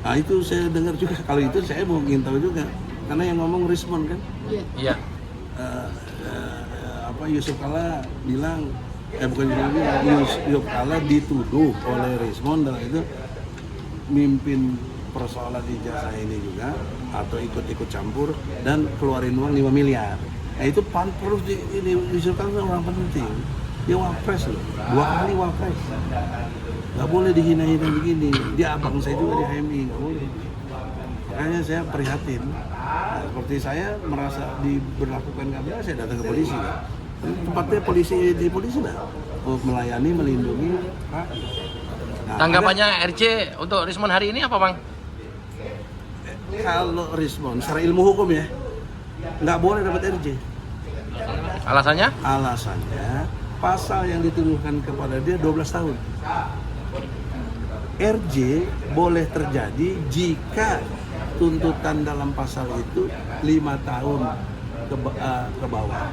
Nah itu saya dengar juga, kalau itu saya mau ingin tahu juga, karena yang ngomong Rismon kan. Iya. Yusuf Kalla bilang, bukan Yusuf Kalla dituduh oleh Rismon dan itu mimpin persoalan ijazah ini juga, atau ikut-ikut campur dan keluarin uang 5 miliar. Nah itu perlu ini Yusuf Kalla orang penting. Dia wapres loh, 2 kali wapres. Nggak boleh dihina-hina begini. Dia abang saya juga di HMI, nggak boleh. Makanya saya prihatin. Nah, seperti saya merasa diberlakukan nggak benar, saya datang ke polisi. Tempatnya di polisi lah, untuk melayani, melindungi. Nah, Tanggapannya RJ untuk Rismon hari ini apa, Bang? Kalau Rismon secara ilmu hukum ya, nggak boleh dapat RJ. Alasannya? Alasannya pasal yang dituduhkan kepada dia 12 tahun. RJ boleh terjadi jika tuntutan dalam pasal itu 5 tahun ke bawah.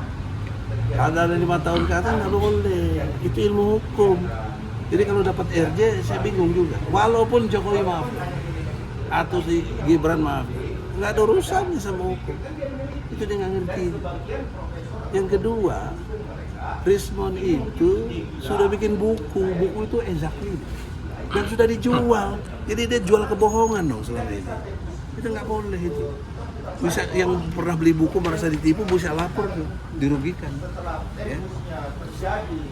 Kalau ada 5 tahun ke atas nggak boleh. Itu ilmu hukum. Jadi kalau dapat RJ saya bingung juga. Walaupun Jokowi maaf atau si Gibran maaf, nggak ada urusannya sama hukum. Itu dia nggak ngerti. Yang kedua, Rismon itu sudah bikin buku itu exactly dan sudah dijual. Jadi dia jual kebohongan dong selama ini. Itu nggak boleh itu. Bisa yang pernah beli buku merasa ditipu bisa lapor tuh, dirugikan. Ya.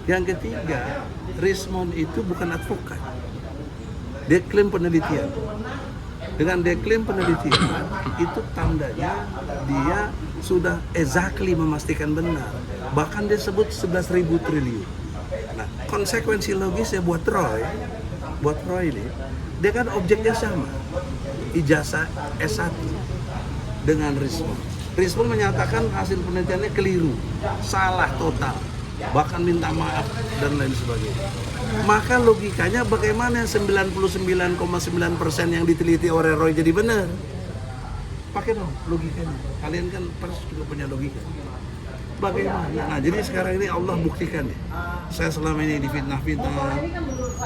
Yang ketiga, Rismon itu bukan advokat. Dia klaim penelitian. Dengan dia klaim penelitian, itu tandanya dia sudah exactly memastikan benar. Bahkan dia sebut 11.000 triliun. Nah, konsekuensi logisnya buat Roy ini, dia kan objeknya sama. Ijazah S1 dengan Rismon. Rismon menyatakan hasil penelitiannya keliru, salah total, bahkan minta maaf dan lain sebagainya. Maka logikanya bagaimana 99,9% yang diteliti oleh Roy jadi benar? Pakai dong logikanya. Kalian kan pers juga punya logika. Bagaimana? Nah, jadi sekarang ini Allah buktikan ya. Saya selama ini difitnah-fitnah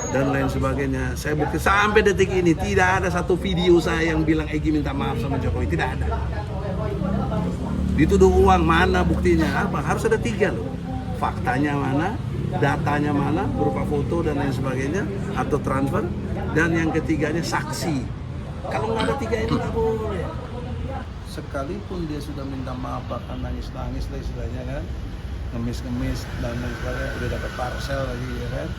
dan lain sebagainya. Saya bukti sampai detik ini tidak ada satu video saya yang bilang Egy minta maaf sama Jokowi. Tidak ada. Dituduh uang, mana buktinya? Apa? Harus ada 3 loh. Faktanya mana? Datanya mana? Berupa foto dan lain sebagainya atau transfer. Dan yang ketiganya saksi. Kalau nggak ada 3 ini nggak boleh. Sekalipun dia sudah minta maaf, bahkan nangis-nangis lah istilahnya kan, ngemis-ngemis dan lain sebagainya, udah dapat parcel lagi ya kan,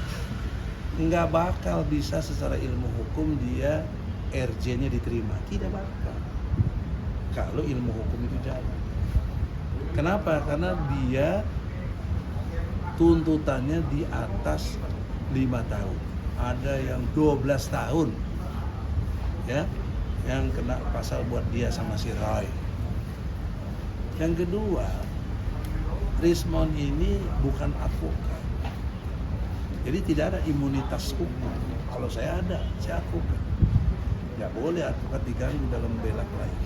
nggak bakal bisa secara ilmu hukum dia RJ-nya diterima, tidak bakal kalau ilmu hukum itu jalan. Kenapa? Karena dia tuntutannya di atas 5 tahun, ada yang 12 tahun ya, yang kena pasal buat dia sama si Roy. Yang kedua, Rismon ini bukan advokat, jadi tidak ada imunitas hukum. Kalau saya ada, saya advokat. Nggak boleh advokat diganggu dalam bela klien.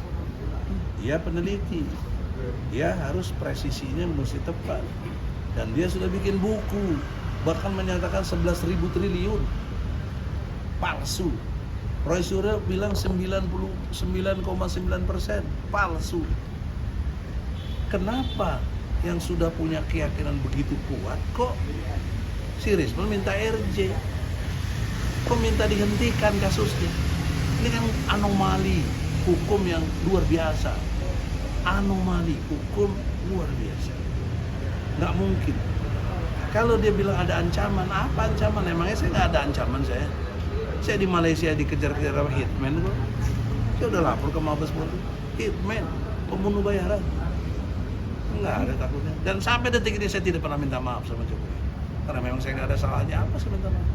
Dia peneliti, dia harus presisinya mesti tepat. Dan dia sudah bikin buku, bahkan menyatakan 11.000 triliun palsu. Roy Suryo bilang 99,9% palsu. Kenapa yang sudah punya keyakinan begitu kuat kok si Rismon minta RJ? Kok minta dihentikan kasusnya? Ini kan anomali hukum yang luar biasa. Anomali hukum luar biasa. Nggak mungkin. Kalau dia bilang ada ancaman, apa ancaman? Emangnya saya nggak ada ancaman saya? Saya di Malaysia dikejar-kejar sama hitman kok. Saya udah lapor ke Mabes Polri. Hitman, pembunuh bayaran. Enggak ada takutnya. Dan sampai detik ini saya tidak pernah minta maaf sama Jokowi. Karena memang saya nggak ada salahnya. Apa saya minta maaf?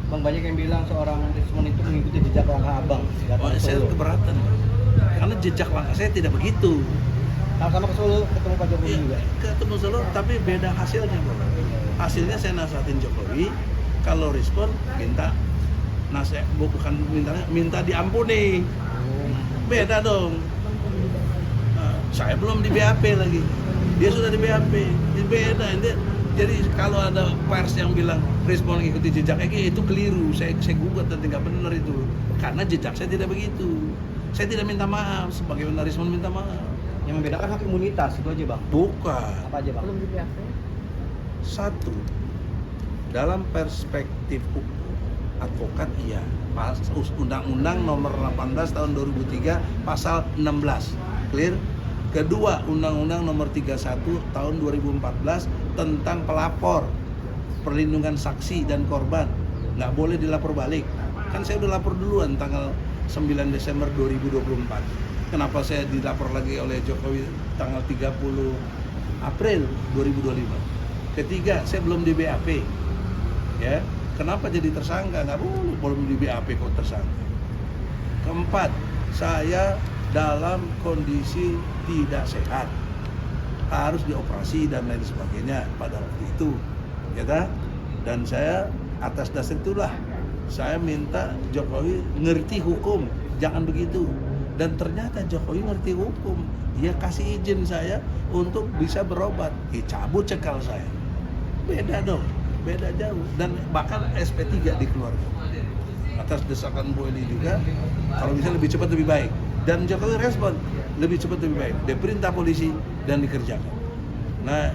Bang, banyak yang bilang seorang Rismon itu mengikuti jejak langkah abang. Saya keberatan. Karena jejak langkah saya tidak begitu. Sama ke Solo ketemu Pak Jokowi juga. Ketemu Solo tapi beda hasilnya, Bro. Hasilnya saya nasihatin Jokowi. Kalau Rismon minta nasihat, bukan minta diampuni. Beda dong. Nah, saya belum di BAP lagi. Dia sudah di BAP. Ini beda. Ini Jadi kalau ada pers yang bilang Rismon mengikuti jejak Egi, itu keliru. Saya gugat dan tidak benar itu. Karena jejak saya tidak begitu. Saya tidak minta maaf sebagaimana Rismon minta maaf. Yang membedakan hak imunitas itu aja bang. Bukan. Apa aja bang? Satu, dalam perspektif hukum advokat iya. Undang-Undang nomor 18 tahun 2003 pasal 16. Clear? Kedua, Undang-Undang nomor 31 tahun 2014 tentang pelapor, perlindungan saksi dan korban. Nggak boleh dilapor balik. Kan saya udah lapor duluan tanggal 9 Desember 2024. Kenapa saya dilapor lagi oleh Jokowi tanggal 30 April 2025? Ketiga, saya belum di BAP. Ya, kenapa jadi tersangka? Nggak boleh, belum di BAP kok tersangka. Keempat, saya dalam kondisi tidak sehat, harus dioperasi dan lain sebagainya pada waktu itu, ya kan? Dan saya atas dasar itulah saya minta Jokowi ngerti hukum, jangan begitu. Dan ternyata Jokowi ngerti hukum, dia kasih izin saya untuk bisa berobat, cabut cekal saya. Beda dong, beda jauh. Dan bahkan SP3 dikeluarkan atas desakan Bu Eli juga, kalau bisa lebih cepat lebih baik. Dan Jokowi respon lebih cepat lebih baik, dia perintah polisi dan dikerjakan. Nah,